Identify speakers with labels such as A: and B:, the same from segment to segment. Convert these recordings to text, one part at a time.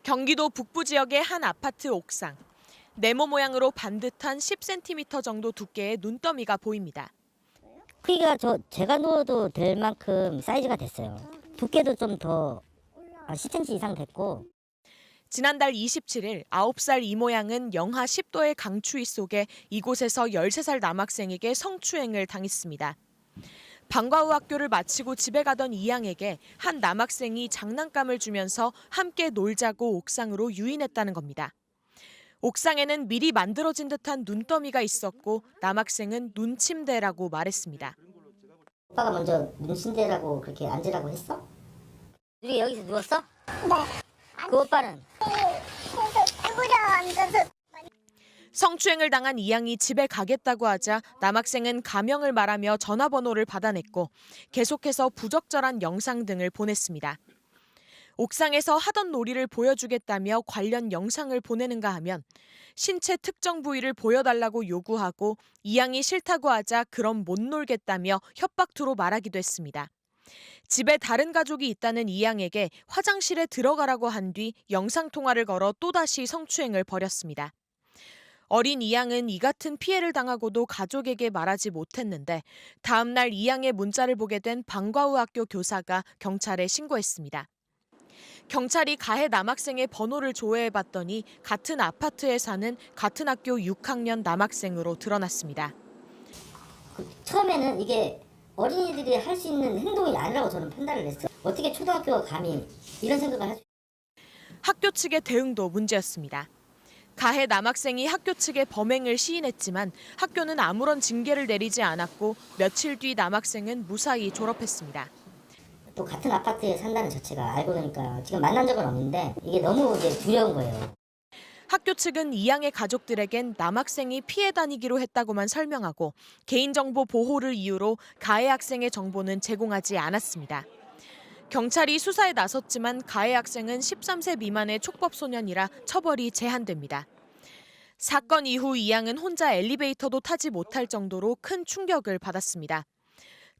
A: 경기도 북부 지역의 한 아파트 옥상. 네모 모양으로 반듯한 10cm 정도 두께의 눈더미가 보입니다.
B: 크기가 제가 누워도 될 만큼 사이즈가 됐어요. 두께도 좀 더 10cm 이상 됐고.
A: 지난달 27일 9살 이 모양은 영하 10도의 강추위 속에 이곳에서 13살 남학생에게 성추행을 당했습니다. 방과 후 학교를 마치고 집에 가던 이 양에게 한 남학생이 장난감을 주면서 함께 놀자고 옥상으로 유인했다는 겁니다. 옥상에는 미리 만들어진 듯한 눈더미가 있었고 남학생은 눈침대라고 말했습니다.
B: 오빠가 먼저 눈침대라고 그렇게 앉으라고 했어? 우리 여기서 누웠어?
C: 네.
B: 그 오빠는?
A: 성추행을 당한 이 양이 집에 가겠다고 하자 남학생은 가명을 말하며 전화번호를 받아냈고 계속해서 부적절한 영상 등을 보냈습니다. 옥상에서 하던 놀이를 보여주겠다며 관련 영상을 보내는가 하면 신체 특정 부위를 보여달라고 요구하고 이 양이 싫다고 하자 그럼 못 놀겠다며 협박투로 말하기도 했습니다. 집에 다른 가족이 있다는 이 양에게 화장실에 들어가라고 한 뒤 영상통화를 걸어 또다시 성추행을 벌였습니다. 어린 이 양은 이 같은 피해를 당하고도 가족에게 말하지 못했는데 다음 날 이 양의 문자를 보게 된 방과 후 학교 교사가 경찰에 신고했습니다. 경찰이 가해 남학생의 번호를 조회해봤더니 같은 아파트에 사는 같은 학교 6학년 남학생으로 드러났습니다.
B: 처음에는 이게 어린이들이 할 수 있는 행동이 아니라고 저는 판단을 했어요. 어떻게 초등학교가 감히 이런 생각을 할 수...
A: 학교 측의 대응도 문제였습니다. 가해 남학생이 학교 측에 범행을 시인했지만 학교는 아무런 징계를 내리지 않았고 며칠 뒤 남학생은 무사히 졸업했습니다.
B: 또 같은 아파트에 산다는 자체가 알고 보니까 지금 만난 적은 없는데 이게 너무 이제 두려운 거예요.
A: 학교 측은 이 양의 가족들에겐 남학생이 피해 다니기로 했다고만 설명하고 개인정보 보호를 이유로 가해 학생의 정보는 제공하지 않았습니다. 경찰이 수사에 나섰지만 가해 학생은 13세 미만의 촉법소년이라 처벌이 제한됩니다. 사건 이후 이 양은 혼자 엘리베이터도 타지 못할 정도로 큰 충격을 받았습니다.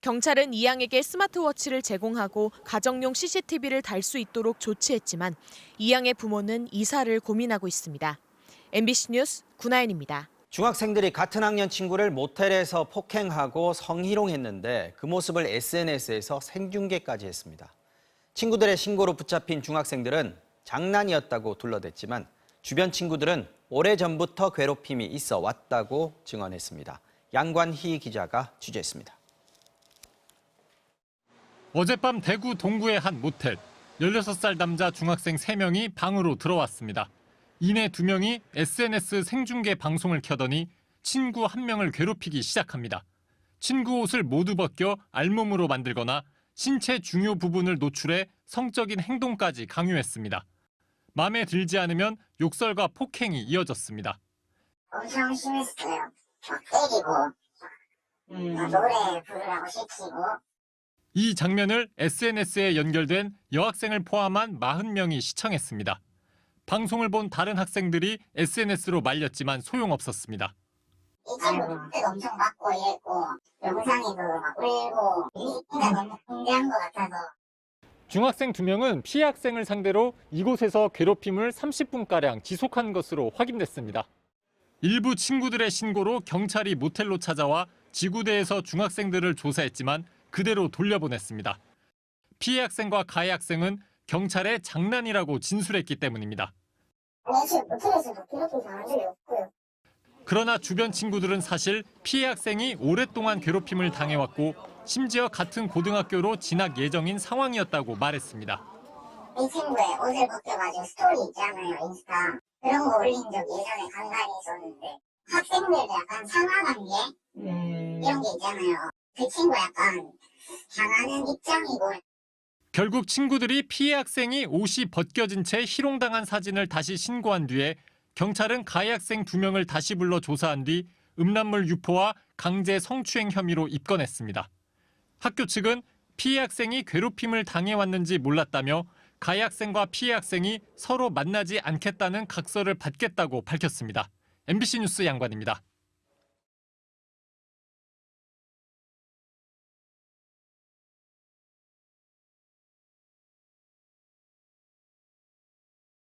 A: 경찰은 이 양에게 스마트워치를 제공하고 가정용 CCTV를 달 수 있도록 조치했지만 이 양의 부모는 이사를 고민하고 있습니다. MBC 뉴스 구나연입니다.
D: 중학생들이 같은 학년 친구를 모텔에서 폭행하고 성희롱했는데 그 모습을 SNS에서 생중계까지 했습니다. 친구들의 신고로 붙잡힌 중학생들은 장난이었다고 둘러댔지만 주변 친구들은 오래전부터 괴롭힘이 있어 왔다고 증언했습니다. 양관희 기자가 취재했습니다.
E: 어젯밤 대구 동구의 한 모텔, 16살 남자 중학생 3명이 방으로 들어왔습니다. 이내 2명이 SNS 생중계 방송을 켜더니 친구 1명을 괴롭히기 시작합니다. 친구 옷을 모두 벗겨 알몸으로 만들거나 신체 중요 부분을 노출해 성적인 행동까지 강요했습니다. 마음에 들지 않으면 욕설과 폭행이 이어졌습니다.
C: 엄청 심했어요. 막 때리고, 노래 부르라고 시키고.
E: 이 장면을 SNS에 연결된 여학생을 포함한 40명이 시청했습니다. 방송을 본 다른 학생들이 SNS로 말렸지만 소용없었습니다.
C: 이 친구도 엄청 맞고 이랬고, 영상에도 막 울고, 이가 너무 공개한 것 같아서.
E: 중학생 2명은 피해 학생을 상대로 이곳에서 괴롭힘을 30분가량 지속한 것으로 확인됐습니다. 일부 친구들의 신고로 경찰이 모텔로 찾아와 지구대에서 중학생들을 조사했지만 그대로 돌려보냈습니다. 피해 학생과 가해 학생은 경찰에 장난이라고 진술했기 때문입니다.
C: 모텔에서도 괴롭힘 당한 적이 없고요.
E: 그러나 주변 친구들은 사실 피해 학생이 오랫동안 괴롭힘을 당해왔고 심지어 같은 고등학교로 진학 예정인 상황이었다고 말했습니다.
C: 이 친구의 옷을 벗겨가지고 스토리 있잖아요, 인스타. 그런 거 올린 적 예전에 간간히 있었는데 학생들도 약간 상하관계 이런 게 있잖아요. 그 친구 약간 당하는 입장이고.
E: 결국 친구들이 피해 학생이 옷이 벗겨진 채 희롱당한 사진을 다시 신고한 뒤에 경찰은 가해 학생 2명을 다시 불러 조사한 뒤 음란물 유포와 강제 성추행 혐의로 입건했습니다. 학교 측은 피해 학생이 괴롭힘을 당해왔는지 몰랐다며 가해 학생과 피해 학생이 서로 만나지 않겠다는 각서를 받겠다고 밝혔습니다. MBC 뉴스 양관입니다.